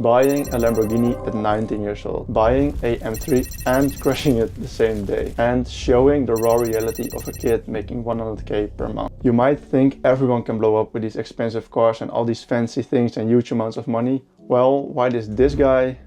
buying a Lamborghini at 19 years old, buying a M3 and crashing it the same day, and showing the raw reality of a kid making 100k per month. You might think everyone can blow up with these expensive cars and all these fancy things and huge amounts of money. Well, why does this guy,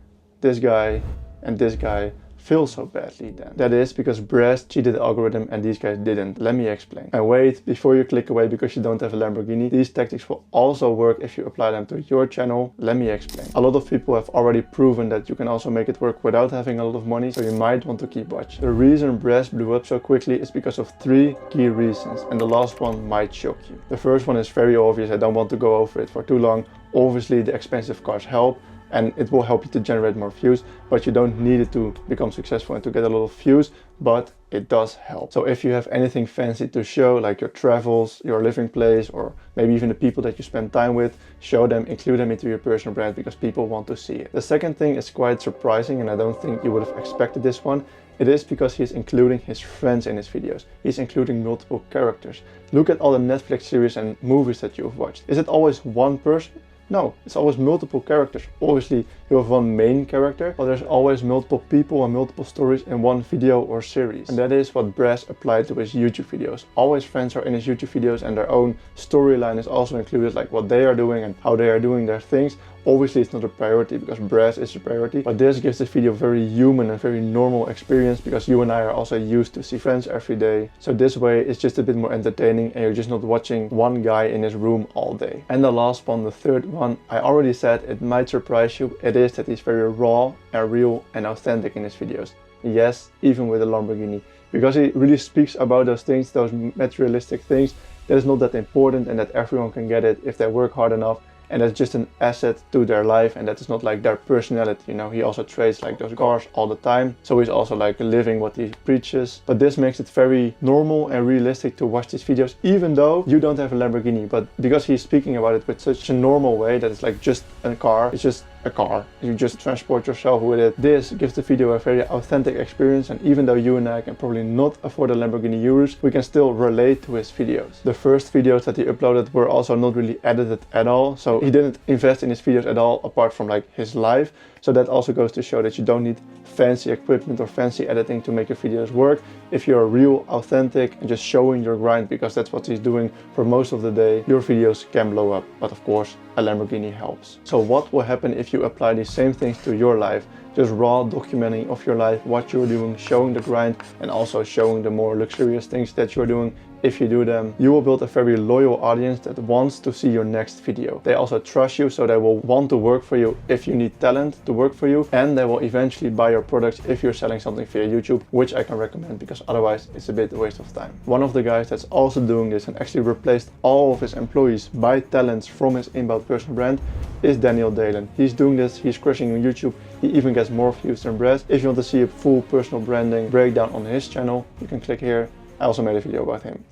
and this guy fail so badly then? That is because Brez cheated the algorithm and these guys didn't. Let me explain. And wait, before you click away because you don't have a Lamborghini, these tactics will also work if you apply them to your channel. Let me explain. A lot of people have already proven that you can also make it work without having a lot of money, so you might want to keep watching. The reason Brez blew up so quickly is because of 3 key reasons, and the last one might shock you. The first one is very obvious. I don't want to go over it for too long. Obviously the expensive cars help, and it will help you to generate more views, but you don't need it to become successful and to get a lot of views, but it does help. So if you have anything fancy to show, like your travels, your living place, or maybe even the people that you spend time with, show them, include them into your personal brand because people want to see it. The second thing is quite surprising, and I don't think you would have expected this one. It is because he's including his friends in his videos. He's including multiple characters. Look at all the Netflix series and movies that you've watched. Is it always one person? No, it's always multiple characters. Obviously you have one main character, but there's always multiple people and multiple stories in one video or series. And that is what Brez applied to his YouTube videos. All his friends are in his YouTube videos and their own storyline is also included, like what they are doing and how they are doing their things. Obviously it's not a priority because Brez is a priority, but this gives this video a very human and very normal experience because you and I are also used to see friends every day. So this way it's just a bit more entertaining and you're just not watching one guy in his room all day. And the last one, the third one, I already said it might surprise you. It is that he's very raw and real and authentic in his videos. Yes, even with a Lamborghini, because he really speaks about those things, those materialistic things that is not that important and that everyone can get it if they work hard enough. And that's just an asset to their life, and that is not like their personality, you know. He also trades like those cars all the time, so he's also like living what he preaches. But this makes it very normal and realistic to watch these videos, even though you don't have a Lamborghini. But because he's speaking about it with such a normal way that it's like just a car, it's just a car, you just transport yourself with it. This gives the video a very authentic experience, and even though you and I can probably not afford a Lamborghini Urus, we can still relate to his videos. The first videos that he uploaded were also not really edited at all, so he didn't invest in his videos at all apart from like his life. So that also goes to show that you don't need fancy equipment or fancy editing to make your videos work. If you're real, authentic, and just showing your grind, because that's what he's doing for most of the day, your videos can blow up. But of course, a Lamborghini helps. So what will happen if you apply these same things to your life? Just raw documenting of your life, what you're doing, showing the grind, and also showing the more luxurious things that you're doing. If you do them, you will build a very loyal audience that wants to see your next video. They also trust you, so they will want to work for you if you need talent to work for you, and they will eventually buy your products if you're selling something via YouTube, which I can recommend because otherwise it's a bit a waste of time. One of the guys that's also doing this and actually replaced all of his employees by talents from his inbound personal brand is Daniel Dalen. He's doing this, he's crushing on YouTube. He even gets more views than Brez. If you want to see a full personal branding breakdown on his channel, you can click here. I also made a video about him.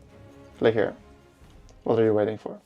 Click here. What are you waiting for?